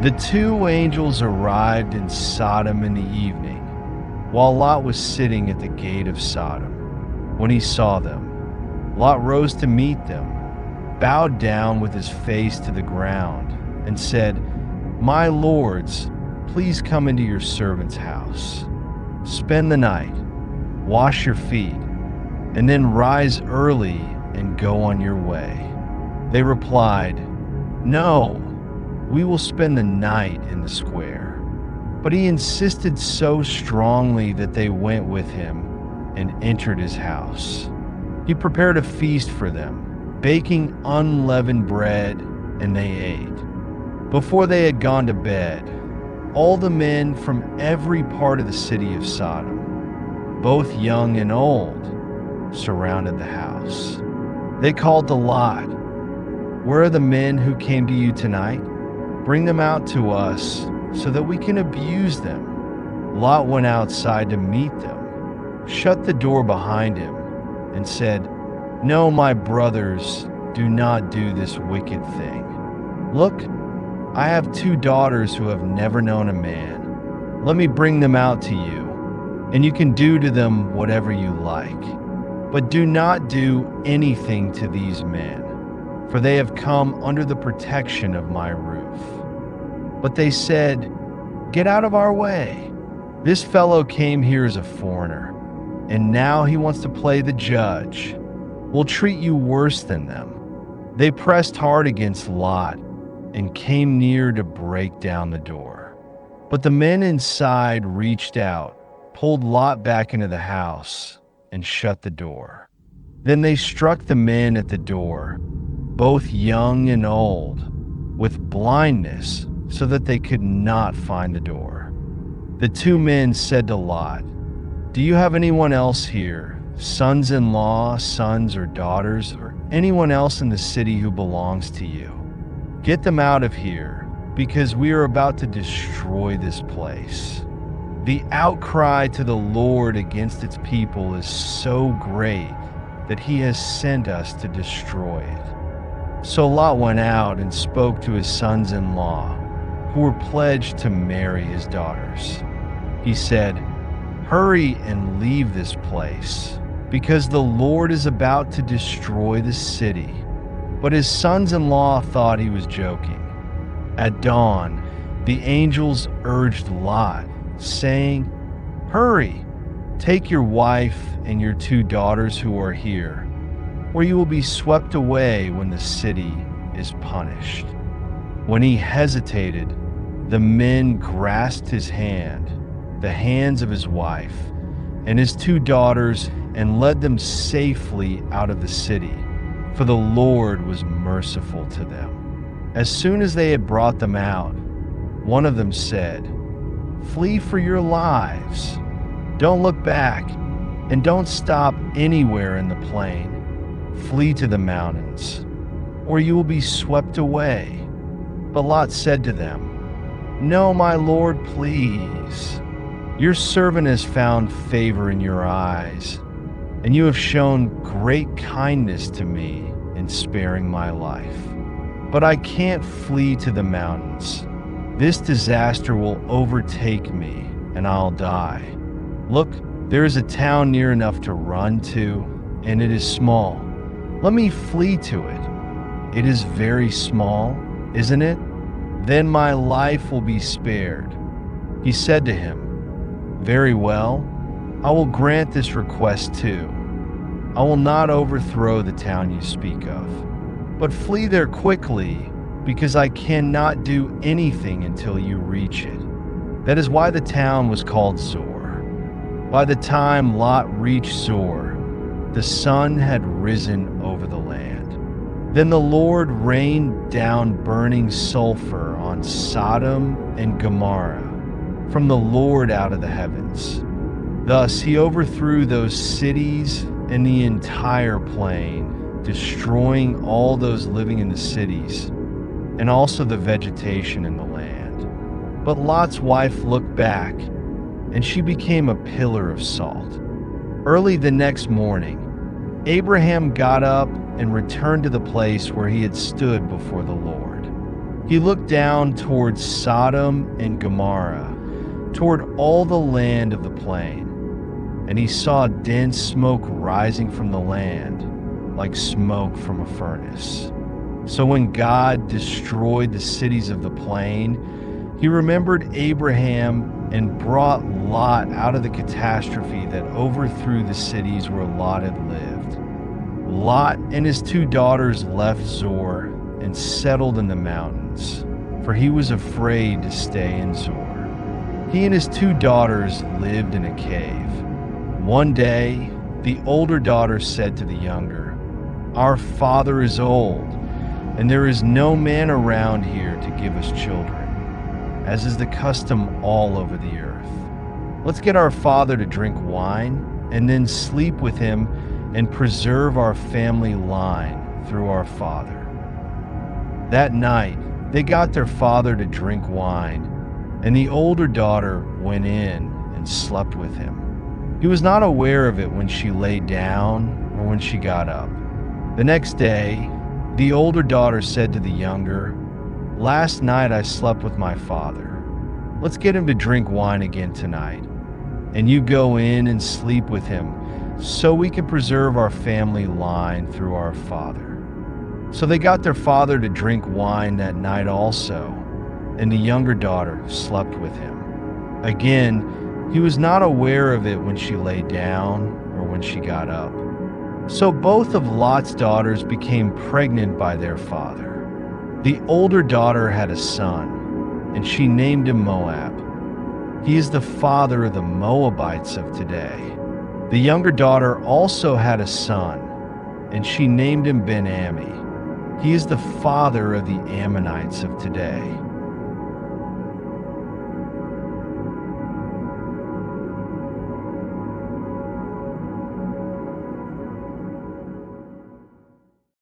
The two angels arrived in Sodom in the evening, while Lot was sitting at the gate of Sodom. When he saw them, Lot rose to meet them, bowed down with his face to the ground, and said, "My lords, please come into your servant's house. Spend the night, wash your feet, and then rise early and go on your way." They replied, "No, we will spend the night in the square." But he insisted so strongly that they went with him and entered his house. He prepared a feast for them, baking unleavened bread, and they ate. Before they had gone to bed, all the men from every part of the city of Sodom, both young and old, surrounded the house. They called to Lot, "Where are the men who came to you tonight? Bring them out to us so that we can abuse them." Lot went outside to meet them, shut the door behind him, and said, "No, my brothers, do not do this wicked thing. Look, I have 2 daughters who have never known a man. Let me bring them out to you, and you can do to them whatever you like. But do not do anything to these men, for they have come under the protection of my roof." But they said, "Get out of our way. This fellow came here as a foreigner, and now he wants to play the judge. We'll treat you worse than them." They pressed hard against Lot and came near to break down the door. But the men inside reached out, pulled Lot back into the house, and shut the door. Then they struck the men at the door, both young and old, with blindness so that they could not find the door. The 2 men said to Lot, "Do you have anyone else here, sons-in-law, sons or daughters, or anyone else in the city who belongs to you? Get them out of here, because we are about to destroy this place. The outcry to the Lord against its people is so great that he has sent us to destroy it." So Lot went out and spoke to his sons-in-law, who were pledged to marry his daughters. He said, "Hurry and leave this place, because the Lord is about to destroy the city." But his sons-in-law thought he was joking. At dawn, the angels urged Lot, saying, "Hurry, take your wife and your 2 daughters who are here, or you will be swept away when the city is punished." When he hesitated, the men grasped his hand, the hands of his wife, and his 2 daughters, and led them safely out of the city, for the Lord was merciful to them. As soon as they had brought them out, one of them said, "Flee for your lives. Don't look back, and don't stop anywhere in the plain. Flee to the mountains, or you will be swept away." But Lot said to them, "No, my lord, please. Your servant has found favor in your eyes, and you have shown great kindness to me in sparing my life. But I can't flee to the mountains. This disaster will overtake me, and I'll die. Look, there is a town near enough to run to, and it is small. Let me flee to it. It is very small, isn't it? Then my life will be spared." He said to him, "Very well, I will grant this request too. I will not overthrow the town you speak of, but flee there quickly, because I cannot do anything until you reach it." That is why the town was called Zor. By the time Lot reached Zor, the sun had risen over the land. Then the Lord rained down burning sulfur on Sodom and Gomorrah from the Lord out of the heavens. Thus he overthrew those cities and the entire plain, destroying all those living in the cities, and also the vegetation in the land. But Lot's wife looked back, and she became a pillar of salt. Early the next morning, Abraham got up and returned to the place where he had stood before the Lord. He looked down towards Sodom and Gomorrah, toward all the land of the plain, and he saw dense smoke rising from the land, like smoke from a furnace. So when God destroyed the cities of the plain, he remembered Abraham and brought Lot out of the catastrophe that overthrew the cities where Lot had lived. Lot and his 2 daughters left Zoar and settled in the mountains, for he was afraid to stay in Zoar. He and his 2 daughters lived in a cave. One day, the older daughter said to the younger, "Our father is old, and there is no man around here to give us children, as is the custom all over the earth. Let's get our father to drink wine, and then sleep with him and preserve our family line through our father." That night, they got their father to drink wine, and the older daughter went in and slept with him. He was not aware of it when she lay down or when she got up. The next day, the older daughter said to the younger, "Last night I slept with my father. Let's get him to drink wine again tonight, and you go in and sleep with him so we can preserve our family line through our father." So they got their father to drink wine that night also, and the younger daughter slept with him. Again, he was not aware of it when she lay down or when she got up. So both of Lot's daughters became pregnant by their father. The older daughter had a son, and she named him Moab. He is the father of the Moabites of today. The younger daughter also had a son, and she named him Ben-Ami. He is the father of the Ammonites of today.